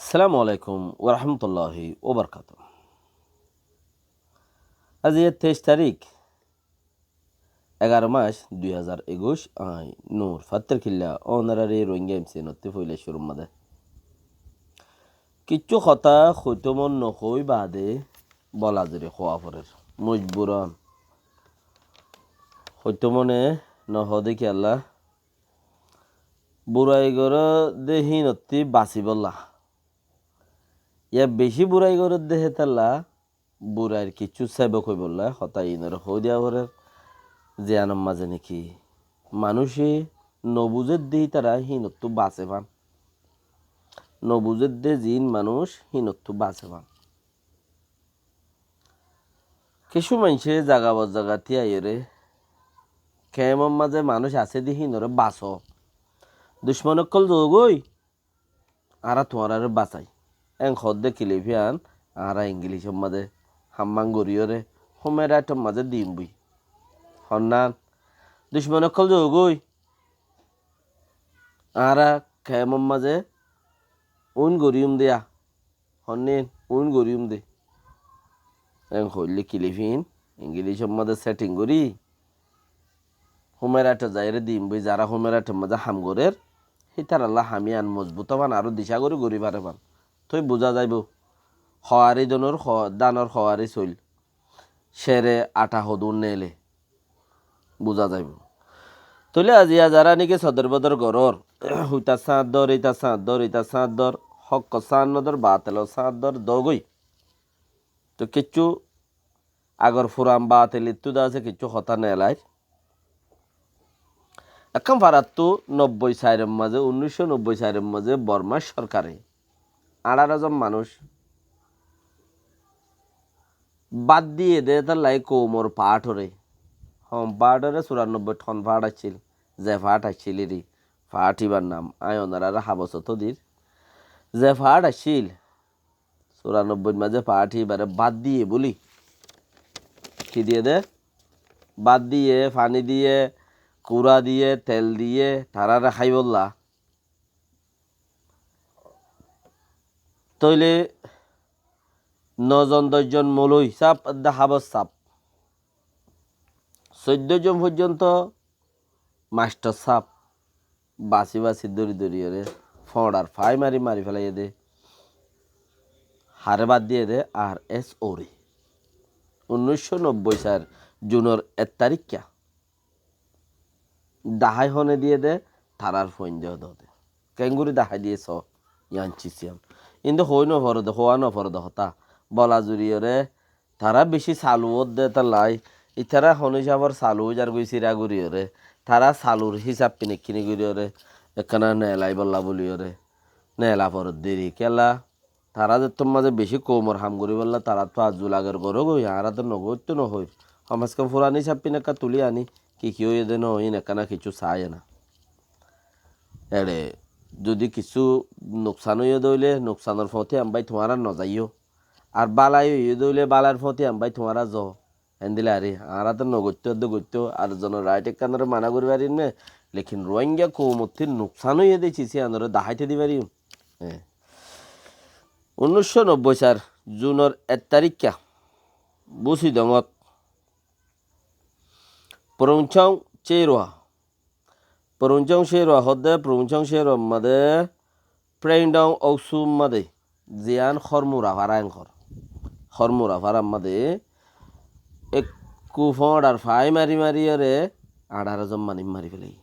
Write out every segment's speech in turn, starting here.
আসসালামু আলাইকুম ওরহমতুল্লাহি ওবরকাত। আজ 23 তারিখ 11 মাস 2021 আই নূর ফাত্তের খিল্লা অনারারি রোহিঙ্গা এমসি নত্তি ফইলে শুরুর মাদে কিচ্ছু কথা হইতমন নকই বাদে বলা জরে খোয়া পরের মজবুরান হইতমনে নহ দেখি আল্লাহ বুড়াই গড় দেহি নত্তি বাঁচি বললা ইয়া বেশি বুড়াই গড় দেহে তাল্লা বুড়াইর কিছু সেবক হই বললা হতাই ইনের হই দেওয়া পরের যে আনম মাঝে নাকি মানুষে নবুজের দেহি তারা হিনত্তু বাঁচে পান নবুজের দে জিন মানুষ হিনত্তু বাঁচে পান কিছু মানুষে জাগাবর জাগাতি আইরে কেমন মাঝে মানুষ আছে দি হিনরে বাঁচ দুশ্মনকল যোগই আরা তোমার আর বাঁচাই এং খদ্দে কিলিফিয়ান আরা ইংলিশের মাঝে হাম্মাং গরিয়রে হোমের আইটম মাঝে দিম বুই হন্নান দুশ্মনকল যোগই আরা কেমন মাঝে উন গরিয়ম দেয়া হন্নেন উন গরিয়ম দে এং হইলে কিলিফিন ইংলিশের মাঝে সেটিং করি হোমের আইটা যাইরে দিম বুই যারা হোমের আইটের মাঝে হাম গরের হিতার আল্লাহ হামি আন মজবুত পান আরো দিশা করে গড়ি পারে পান তুই বোঝা যাইব হওয়ারি দনর দানর হওয়ারি চইল শেরে আটা হদুর নেলে বোঝা যাইব তলে আজিয়া যারা নাকি সদর বদর গরর হুইতা সাঁত দর ইতা সাঁত দর ইতা সাঁত দর হক সাঁত নদর বাতেল সাঁত দর দগই তো কিচ্ছু আগর ফুরাম বাতেল ইত্তুদা আছে কিচ্ছু হতা নেলাই এখন ভারত 90 সালের মাঝে 1990 সালের মাঝে বর্মা সরকারে 18 জন মানুষ বাদ দিয়ে দে তার লাই কোমর পাট হরে হম পাট হরে 94 টন পাট আসছিল যে পাট আসছিল রে পাট ইবার নাম আয় ওনারা হাবসত দির যে পাট আসছিল 94 মাঝে পাট এবারে বাদ দিয়ে বলি কি দিয়ে দে বাদ দিয়ে পানি দিয়ে কুড়া দিয়ে তেল দিয়ে তারা খাই বললা তইলে 9 জন 10 জন মৌলই সাপ হাবস সাপ 14 জন পর্যন্ত মাস্টার সাপ বাসি বাসি দড়ি দড়ি রে ফড়ার ফাই মারি মারি ফেলাই দে হারে বাদ দিয়ে দে আর এস ওরে 1990 সাল জুনের 1 তারিখ দাহাই হনে দিয়ে দে তারার ফোন দেওয়া দে ক্যাঙ্গুরি দাহাই দিয়ে স ইয়ানচিসিয়াম কিন্তু হই নফরদে হওয়া নফরদে হতা বলা জুড়িয়ে তারা বেশি চালুত দে তার লাই ইতারা হনিসাবর চালু যার গই চিরা গুড়িয়ে তারা চালুর হিসাব কিনে কিনে গুড়িয়ে একখানা নেলাই বললা বলিয়ে নেলা পর দেরি কেলা তারা যে তোর মাঝে বেশি কোমর হাম করি বললা তারা তো আজু লাগের করো গই আরা তো নগদ তো নহই সমাজকে ফুরানি হিসাব পিনে কা তুলি আনি কি হয়ে দে নহই নেকানা কিছু চায় না এড়ে যদি কিছু নোকসান হয়ে দইলে নোকসানের ফতে আমবাই তোমারা নজাইও আর বালাই হয়ে দইলে বালার ফতে আমবাই তোমারা জ এন্দিলে আরে আরা তো নগত্য আর জন রাইট একানোর মানা করি পারি নে লেকিন রোহিঙ্গা কৌমতির নোকসান হয়ে দিয়েছি সে আনোরে দাহাইতে দি পারি হ্যাঁ 1990 সাল জুনের 1 তারিখ বুঝি দঙত প্রংচং চেরোয়া হদে প্রংচং চেরোয়া মাদে প্রেংডং ঔসুম মাদে জিয়ান হরমুরা ভাড়া মাদে এক কুফড় আর ফাই মারি মারি রে 18 জন মানি মারি ফেলাই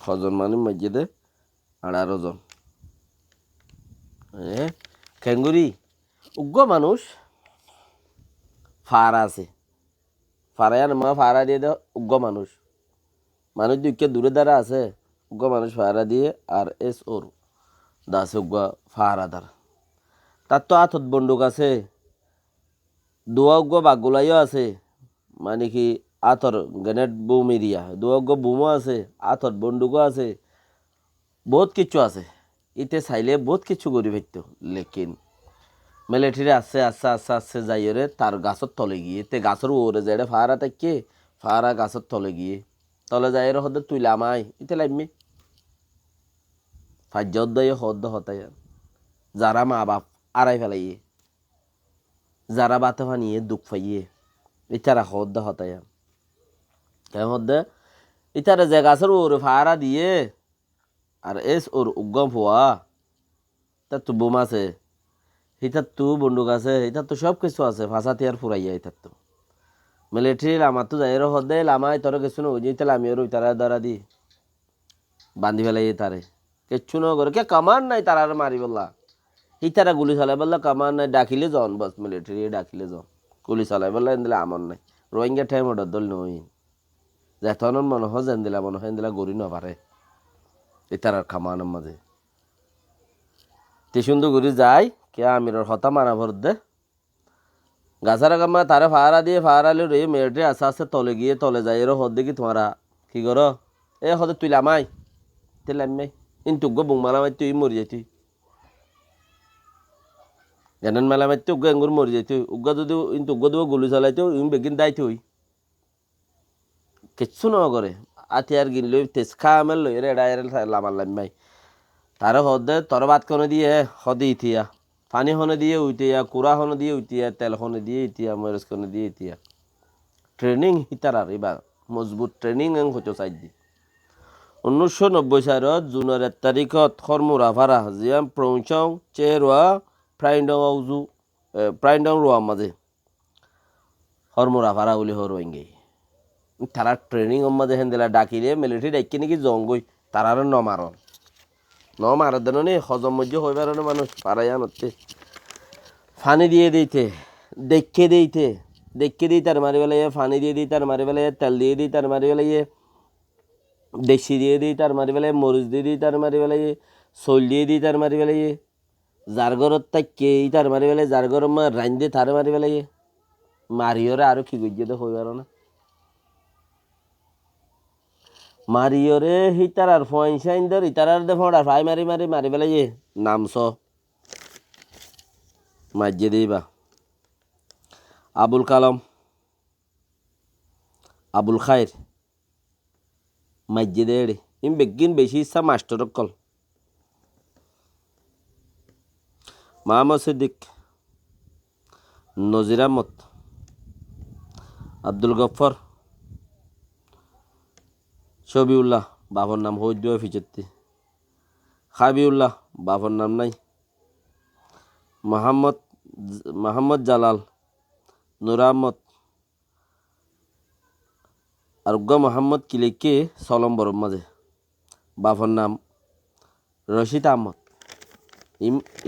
কজন মানি মসজিদে 18 জন ক্যাঙ্গুরি উগ্র মানুষ ফারা আছে ফারায়ান মা ফারা দিয়ে দে উগ্র মানুষ দুইকে দূরে দ্বারা আছে উগ্র মানুষ ফারা দিয়ে আর এস ওর দাসে উগ্র ফারাদার তার তো আথত বন্দুক আছে দোয়া উগ্র বাগুলাইও আছে মানে কি আথর গ্রেনেড বুম এরিয়া দোয়া উগ্র বুমও আছে আথর বন্দুকও আছে বহুত কিছু আছে ইতে চাইলে বহুত কিছু করি ফেলত লেকিন মিলিটারি আস্তে যাইরে তার গাছের তলে গিয়ে তে গাছের ওরে যাই ফারা তাকে ফারা গাছের তলে গিয়ে তলে যাই হতে তুই লামাই ইতে লাগমি ফাজ্যদ্দয়ে হদ্দ হতায় যারা মা বাপ আড়াই ফেলাইয়ে যারা বাতে ফানিয়ে দুঃখ পাইয়ে ইতারা হদ্দ হতায় কেন হদ্দে ইতারা যে গাছের ওর ফাড়া দিয়ে আর এস ওর উগম হওয়া তার তো বোম আছে হিতার তো বন্দুক আছে হিতার তো সব কিছু আছে ফাঁসাতে আর ফুরাইয়া হিতার তো মিলিটারি আমার তো যাই হদ্দে লামাই তোর কিছু না ওই তাহলে আমি ওর তারা দ্বারা দি বান্ধি ফেলাই তারে কিচ্ছু না করে কে কামান নাই তারা মারি বললা হিতারা গুলি চালাই বললা কামান নাই ডাকিলে যান বস মিলিটারি ডাকিলে যান গুলি চালাই বললা এনে আমার নাই রোহিঙ্গা টাইম অর্ডার দল নই যেতন মনে হয় যেন দিলা মনে হয় দিলা গড়ি নপারে ইতারার খামানের মাঝে তে সুন্দর ঘুরি যায় কে আমির হতা মারা ভর দে গাছারা কামা তারে ফাড়া দিয়ে ফাড়ালে রে মেয়েটে আস্তে আস্তে তলে গিয়ে তলে যায় এর হদ দেখি তোমারা কি করো এ হদে তুই লামাই তুই লামাই কিন্তু গো বুং মালামাই তুই মরি যাই তুই জানেন মালামাই তুই উগ্গা এঙ্গুর মরি যাই তুই উগ্গা যদি কিন্তু উগ্গা দেবো গুলি চালাইতে ইম বেগিন দায় তুই কিচ্ছু ন করে আতিয়ার গিনলে তেজ খা আমার লই রে এড়াই লামার লামাই তারে হদে তোর ভাত কোনে দিয়ে হদে ইতিয়া পানি হনে দিয়ে উইতিয়া কুড়া হনে দিয়ে উইতিয়া তেল হনে দিয়ে ইতিয়া মরিচ হনে দিয়ে ইতিয়া ট্রেনিং হিতারার এবার মজবুত ট্রেনিং হতো চাই দি 1990 সালত জুনের 1 তারিখত হরমোরা ভাড়া জিয়াম প্রংচং চেরোয়া প্রাইন্ডং রোয়া মাঝে হরমোরা ভাড়া উলি হরোইঙ্গে তারা ট্রেনিং মাঝে হেন্দেলা ডাকিলে মিলিটারি ডাকি নাকি জঙ্গই তারার ন মারার দেন নি হজম মজ্জ হয়ে বেড়ানো মানুষ পাড়াইয়া নতে ফানি দিয়ে দিতে দেখে দিই তার মারি বেলাইয়ে ফানি দিয়ে দিই তার মারি বেলাইয়ে তেল দিয়ে দিই তার মারি বেলাইয়ে দেশি দিয়ে দিই তার মারি বেলাইয়ে মরিচ দিয়ে দিই তার মারি বেলাইয়ে চল দিয়ে দিই তার মারি বেলাইয়ে যার ঘরত তাকে তার মারি বেলায় যার ঘর রাইন দিয়ে তার মারি বেলাইয়ে মারিওরে আরো কি গজ্জে তো হয়ে বেড়ো না মারিওরে হিতারার ফয়েন ধর ইতারার দে ফোড়া ফ্রাই মারি মারি মারি বেলাইয়ে নামস মাজ্জে দিবা আবুল কালাম আবুল খায়ের মাজ্জে দে ইম বেগিন বেশি ইচ্ছা মাস্টার কল মোহাম্মদ সিদ্দিক নজির আহমদ আব্দুল গফর শবিউল্লাহ বাবার নাম হইদ ফিচত্তি খাবিউল্লাহ বাবার নাম নাই মোহাম্মদ জালাল নুর আহমদ আর মোহাম্মদ কিলেকে সলম বরম মাঝে বাবার নাম রশিদ আহমদ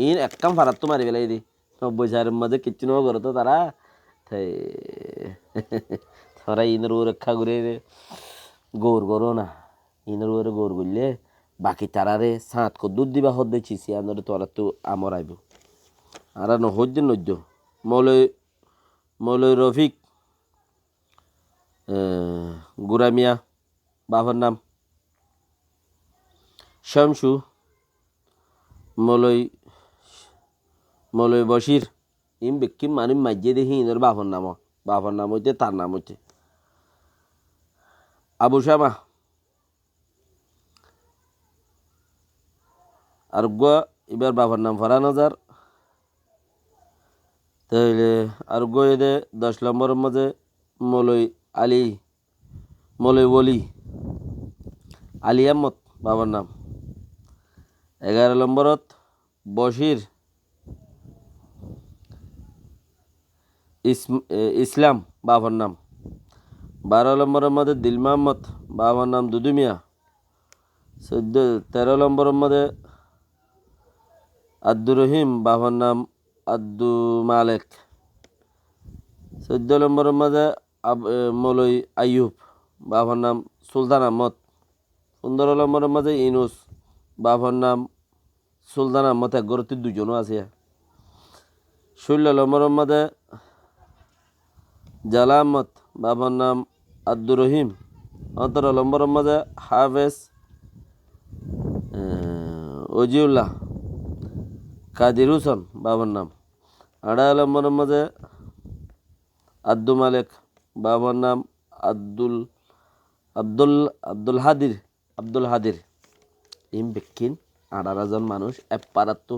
ইন একদম ফারাত তো মারি পেলাই দি 90 সালের মাঝে কিচ্ছু ন করতো তারা তারা ইনের রক্ষা করে গৌর করো না ইনের গৌর করলে বাকি তারারে সাঁত দুধ দিবা হদ দিচ্ছি আনরে তোরা তো আমর আইব আর নহদ্য নদ্য মৌলই রফিক গুরামিয়া বাবার নাম শামসু মৌলই বশির ইম বেকিম মানিম মাইজে দেখি ইনের বাবার নাম হইতে তার নাম হইতে আবু শামা আর এবার বাবার নাম ফরান হাজার তাহলে আর এদে 10 নম্বরের মাঝে মৌলই ওলি আলী আহমদ বাবার নাম 11 নম্বরত বশির ইসলাম বাবার নাম 12 নম্বরের মধ্যে দিল মোহাম্মদ বাবার নাম দুদু মিয়া 13 নম্বরের মধ্যে আব্দুর রহিম বাবার নাম আব্দু মালেক 14 নম্বরের মধ্যে মৌলই আইয়ুব বাবার নাম সুলতান আহমদ 15 নম্বরের মধ্যে ইনুস বাবার নাম সুলতান আহমদ এক গরতির দুজনও আছে 16 নম্বরের মধ্যে জালা আহমদ বাবার নাম আব্দুর রহিম 17 নম্বরের মধ্যে হাফেজ ওজিউল্লাহ কাদির হুসন বাবার নাম 18 নম্বরের মধ্যে আব্দু মালেক বাবার নাম আব্দুল হাদির ইম বেকিন 18 জন মানুষ এপারাতো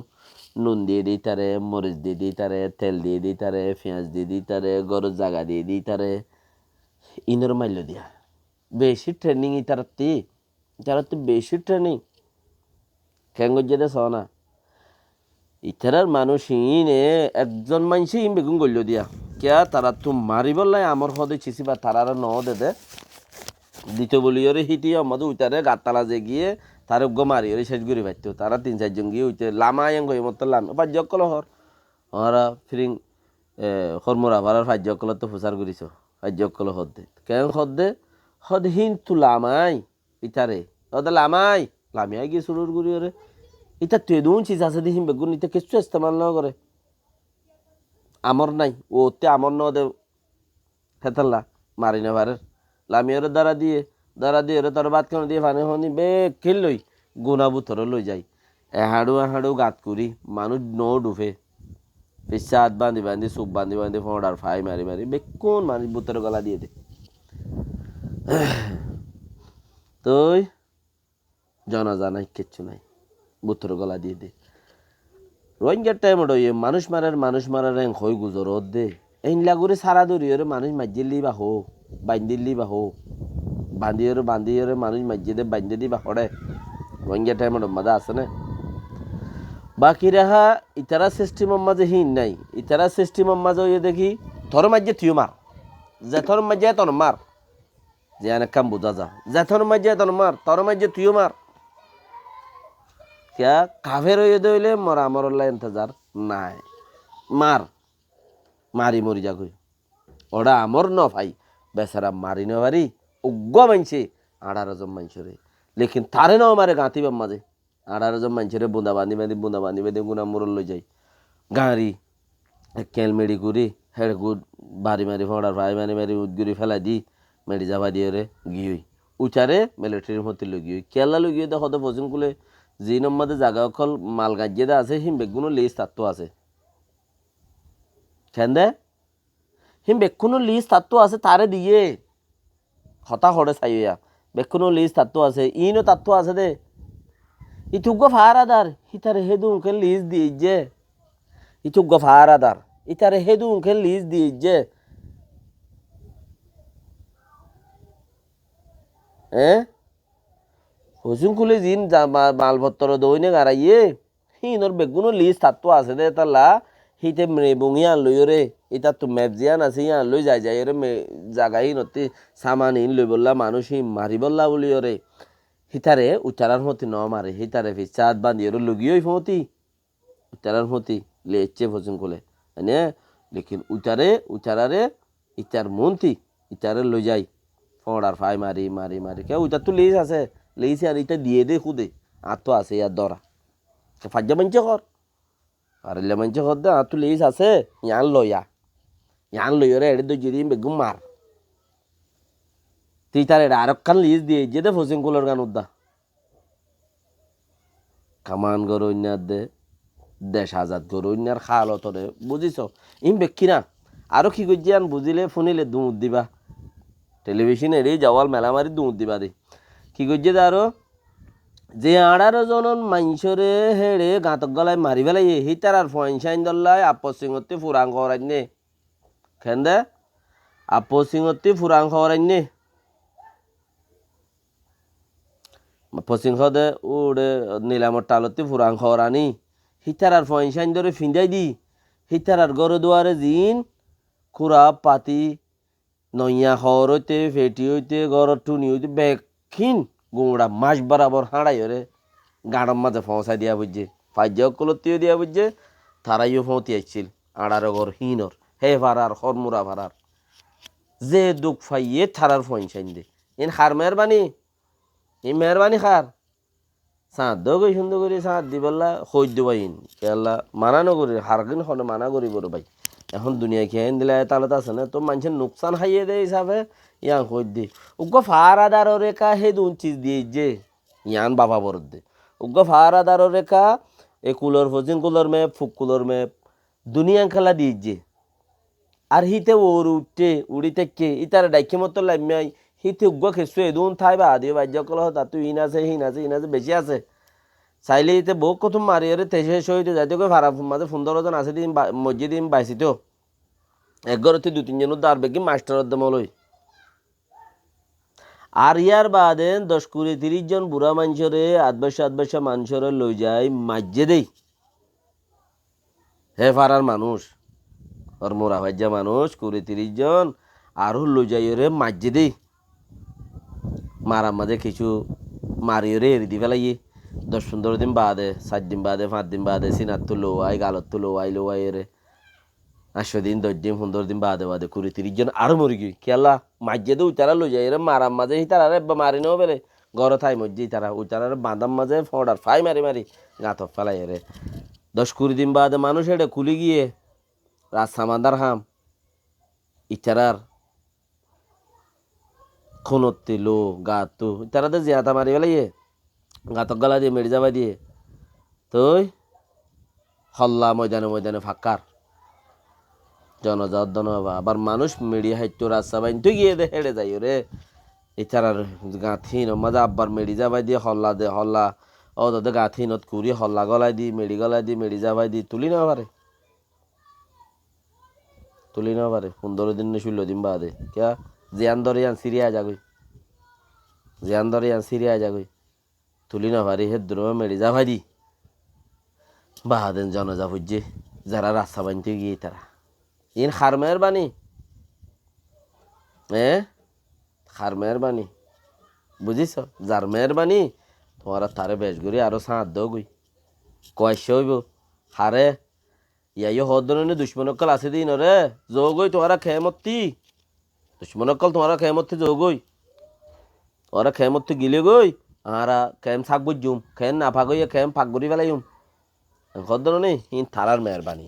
নুন দিয়ে দিই তারে, মরিচ দিয়ে দিই তারে, তেল দিয়ে দিই তারে, পেঁয়াজ দিয়ে দিই তারে, গরুর জাগা দিয়ে দিই তারে, ইনর মাইল দিয়া বেশি ট্রেনিং ইতারাতে বেশি ট্রেনিং কেঙ্গজে সনা ইতারার মানুষ ইনে একজন মানুষই ইন বেগুন গল্য দিয়া কিয়া তারা তো মারিবলাই আমার হদে চিসিবা তারার ন দে দ্বিতীয় বলিওরে হিটি আমাদের উইতারে গাতালা যে গিয়ে তার মারি ওরে শেষ করে পাইতো তারা 3-4 জন গিয়ে উইতে লামায়ং হয়ে মতো লাম পাঁচকল হর ওরা ফিরিং হরমোরা ভাড়ার পাঁচকল তো প্রচার করিস পাঁচকল হদে কেন হদ হিন তু লামাই ইতারে হদে লামাই লামিয়াই গিয়ে শুরুর করি ওরে ইতা তেদুন চিজ আছে দিহিম বেগুন ইতা কিছু ইস্তেমাল না করে আমর নাই ওতে আমর ন দে হেতাল্লা মারি না ভারের লামিয়ারে দ্বারা দিয়ে ওরে তোর ভাত খাওয়া দিয়ে পানি হনি বে লই গুনা বুথর লই যাই এহাড়ু গাত করি মানুষ ন ডুফে পিসা হাত বান্ধি সুপ বান্ধি ফোঁড়ার ফাই মারি বেকুন মানুষ বুথর গলা দিয়ে দে তুই জানাজা নাই কিচ্ছু নাই বুথর গলা দিয়ে দে রোহিঙ্গার টাইম ওই মানুষ মারার হই গুজর দে এই লাগুরে সারা দৌড়ি ওরে মানুষ মাজিলি বা হো বান্দিলি বা হো বান্দিওরে মানুষ মাজিয়ে দে বান্ধে দি বা হড়ে রোহিঙ্গা টাইম মাদা আছে না বাকি রেহা ইতারা সিস্টেমের মাঝে হিন নাই ইতারা সিস্টেমের মাঝে ওই দেখি ধর মাঝে তুই মার যে থর মাঝে তোর মার যে অনেক কাম বোঝা যা যে থর মাঝে তোর মার তোর মাঝে তুইও মার क्या काफेर হয়ে দইলে মরা মরল্লা ইন্তজার নাই মারি মরি যা কই ওরা আমর ন ভাই বেচারা মারি না পারি উগ্র মানছে 18 জন মানুষরে লেকিন তারে ন মারে গাঁতিবার মাঝে 18 জন মানুষরে বুঁদা বান্ধি গুনা মরল লই যাই গাঁরি কেল মেডি করি হেড গুড বাড়ি মারি ফোড়ার ভাই মারি উদগুড়ি ফেলাই দি মেডি যাবা দিয়ে রে গিয়ে উচারে মিলিটারির মধ্যে লই গিয়ে কেলা লই গিয়ে দেখো তো ফসিং কুলে যে নম্বরে জায়গা অকল মাল গাজ্যে আছে হিম বেগুনো লিজ তাত্ত্ব আছে খেন্দে হিম বেকুনো লিজ তাত্ত্ব আছে তারে দিয়ে হতা হড়ে চাইয়া বেকুনো লিজ তাত্ত্ব আছে ইনো তাত্ত্ব আছে দে ইতুগ্য ফারাদার ইতারে হেদু উনকে লিজ দিয়ে যে ইতুগ্য ফারাদার ইতারে হেদু উনকে লিজ দিয়ে যে হসুন খুলে জিন মালপত্র দইনে গাড়াইয়ে হিনর বেগুনো লিস্ট তাত্তো আছে দে তালা হিতে বুঙি আন লই রে এটা তো ম্যাপ জিয়ান আছে আন লই যাই রে জাগাই নতি সামান ইন লই বললা মানুষ হি মারি বললা বলি রে হিতারে উচ্চারার মতি ন মারে হিতারে ফিচাত বান্ধি রে লগিই ফতি উচ্চারার মতি লেচ্ছে হসুন খুলে মানে লেকিন উচ্চারারে ইতার মন্তি ইতারে লই যাই ফোড়ার ফাই মারি কে ওইটা তো লিজ আছে লিজ আর এটা দিয়ে দে খুদে আর তো আছে ইয়ার দরা ফাজ্জা মানছে কর পারিলে মানছে কর দে আর তো লিজ আছে ইয়ান লইয়া এড়ে তো যদি বেগুম মার তুই তার এটা আরক্ষান লিজ দিয়ে যে দে ফসিং কুলোর গান উদ্দা কামান গরু দে দেশ আজাদ গরু আর খাল অতরে বুঝিস ইম বেক্ষি না আরো কি করছি আন বুঝিলে শুনিলে দুধ দিবা টেলিভিশনে রে জওয়াল মেলামারি দুধ দিবা দে কি করছে আরো যে 18 জন মানুষরে হেড়ে গাঁতক গলায় মারি ফেলাই সেই তার আর ফয়েন দল্লায় আপস সিংহতে ফুরাং খরাইনে খেন্দে আপস সিংহতে ফুরাং খরাইনে পশ্চিমে উড়ে নীলামর টালতে ফুরাং খরানি হিতার আর ফয়েন ধরে ফিন্দাই দি হিতার আর গরু দুয়ারে জিন খুরা পাতি নইয়া হর হইতে ফেটি হইতে গড় টুনি হইতে বেক্ষিন গুঁড়া মাছ বরাবর হাঁড়াই ওরে গাঁড়ার মাঝে ফসাই দিয়া বুঝছে ফাইজাও কলতিও দিয়া বুঝছে তারাইও ফতি আসছিল 18 ঘর হিনর হে ভাড়ার হরমুরা ভাড়ার যে দুঃখ ফাইয়ে থারার ফইন দে ইন হার মেহরবানি খার সাঁত দো গই সুন্দর করে সাঁত দি বললা হই দেবাইন কেলা মানা নগরী হারগিন হনে মানা করি বড় ভাই এখন দুনিয়া খেয়ে দিলে তাহলে তো আছে না তো মানুষের নোকসান খাইয়ে দেয় হিসাবে ইয়ান হই দি উগ্র ফারাদার রেখা হে দুন চিজ দিয়ে যে ইয়ান বাবা বরদ দে উগ্র ফারাদার রেখা এ কুলর ফজিং কুলর মেপ ফুক কুলর মেপ দুনিয়া খেলা দিয়ে যে আর হিতে ওর উড়িতে কে ইতার ডাইকে মতো লামিয়াই হিতে উগ্র খেসু এদুন থাই বা আদি বাজ্য কল তা তুই হিন আছে বেশি আছে চাইলে এতে বউ কত মারিয়ে তেইশে শহীদ যাইতে কই ফারা মাঝে 15 জন আছে দিন মসজিদ দিন বাইছিত একগরতে 2-3 জনের দাঁড় বেগি মাস্টার দমলই আর ইয়ার বাদে 10-20-30 জন বুড়া মানুষরে 8 বছর মানুষরে লই যায় মাঝে দেই হে ফারার মানুষ হরমোরা ভাজ্যা মানুষ 20-30 জন আরও লই যাই রে মাঝে দেই মারার মাঝে কিছু মারিয়ে এড়ি দি ফেলাই 10-15 দিন বাদে 7 দিন বাদে 5 দিন বাদে সিনার তো লোয়াই গালত তো লোয়াই রে 8 দিন 10 দিন 15 দিন বাদে 20-30 জন আরও মরি গই খেলা মাঝে দে উতারা লই যায় রে মারার মাঝে হি তারা মারি নেও বেলে গড় থাই মসজিদ তারা উতারা বাঁধার মাঝে ফোড়ার ফাই মারি গাঁত ফেলাই রে 10-20 দিন বাদে মানুষ এটা খুলি গিয়ে রাস্তা মান্দার হাম ইতারার খুনতে লো গাতো তারা তো জিয়াতা মারি ফেলাইয়ে গাতক গলা দিয়ে মেরে যাবা দিয়ে তুই হল্লা ময়দানে ফাঁকার জনজর্দন হবা আবার মানুষ মেড়িয়ে হাইতো রাস্তা বাইন তুই গিয়ে দে হেঁড়ে যাই রে এছাড়ার গাঁথিন মাঝে আব্বার মেড়ি যাবাই দিয়ে হল্লা ও তোদের গাঁথিনত কুড়ি হল্লা গলায় দি মেড়ি যাবাই দি তুলি না পারে 15 দিন 16 দিন বাদে क्या জিয়ান ধরে সিরিয়া যাগই তুলি না পারি হে দ্রোহ মেড়ি যাবাই দি বাহাদেন জনজা বুঝছে যারা রাস্তা বানতে গিয়ে তারা ইন খার মেহরবানি খার মেহরবানি বুঝিস যার মেহরবানি তোমার তারে বেশ করি আরো সাঁত দো গই কয়সে হইব হারে ইয়াইও হদনে দুশ্মনকল আছে দিন রে যোগই তোমারা খেমত্তি দুশ্মনকল তোমারা খেমত্তি যোগই ওরা খেমত্তি গিলে গই আরা খেম থাক বুঝুম খেম না ফাগইয়া খেম ফাগ করি ফেলাইম হদনে ইন থারার মেহরবানি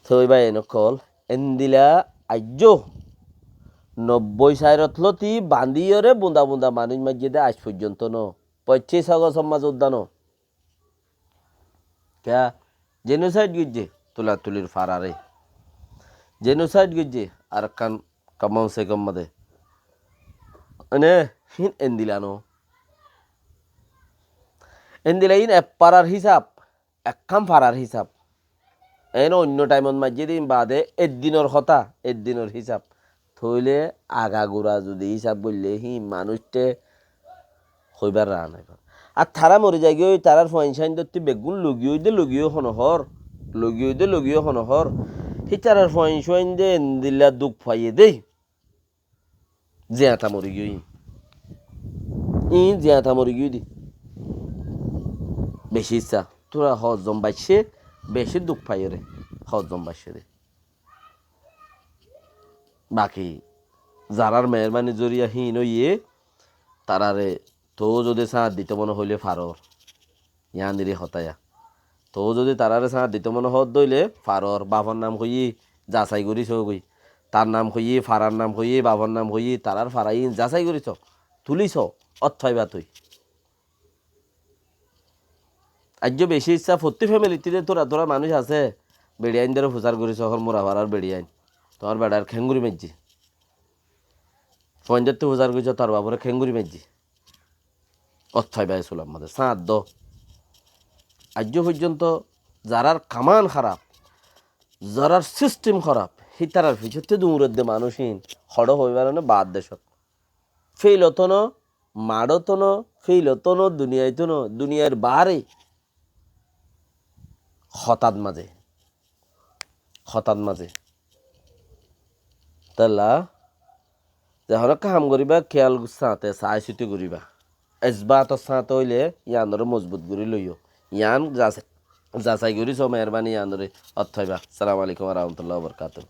থই ভাই নকল এন্দিলা আজ্য 90 সাইরতলতি বান্দিয়রে বুন্দা মানুষ মাঝে আজ পর্যন্ত 25 সমাজ উদ্যান ক্যা জেনোসাইড গিয়ে তুলির ফারারে জেনোসাইড গিয়ে আর কান কমাও সে কম মদে এনে হিন এন্দিলানো ইন পারার হিসাব একখাম ফারার হিসাব এন অন্য টাইমত মাঝে দিন বাদে একদিনের হিসাব থইলে আগাগোড়া যদি হিসাব বললে মানুষটে হইবার রান হইবার আর তারা মরে যায় গিয়ে তারার ফয়েনসাইন ধরতে বেগুন লগিও হনহর হি তারার ফয়েনসাইন দে দিল্লা দুঃখ পাইয়ে দেই জিয়াতা মরি গিয়ে দি বেশি ইচ্ছা তোরা হজম বাইছে বেশি দুঃখ পাইয়ে রে হজম বাইছে রে বাকি যারার মেহরবানি জরিয়া হীন ইয়ে তারারে তো যদি সাঁত দিতে মনে হইলে ফারর ইয়ানিরে হতায়া তো যদি তারারে সাঁত দিতে মনে হত দইলে ফারর বাবার নাম হই যাচাই করিস গই তার নাম হই ফারার নাম হই বাবার নাম হই তারার ফারাই যাচাই করিস তুলিস অর্থইবা তুই আজ বেশি ইচ্ছা প্রতি ফ্যামিলিতে তোরা মানুষ আছে বেড়িয়াইন ধরে প্রচার করিস হরমোরা ফারার বেড়িয়াইন তোমার বেড়ার খেঙ্গুরি মেজি পঞ্চায়েত প্রচার করিস তোর বাবুরে খেঙ্গুরি মেজি অর্থই ব্যয় ছিল আমাদের সাঁত দ আজ পর্যন্ত যারার কামান খারাপ যারার সিস্টেম খারাপ সেই তারার পিছতে দূরের দে মানুষহীন হড় হইবার বাদ দেশত ফেল হতন মাড়তন ফেল হতন দুনিয়ার বাহারে হঠাৎ মাঝে তাহলা যখন কাম করিবা খেয়াল সাঁতে চাই চিতি করিবা এজবাত সাঁত হইলে ইয়ানরে মজবুত করে লইও ইয়ান যাচাই করিস মেহরবানি ইয়ানরে অর্থইবা। আসসালামু আলাইকুম ওয়া রাহমাতুল্লাহি ওয়া বারাকাতুহু।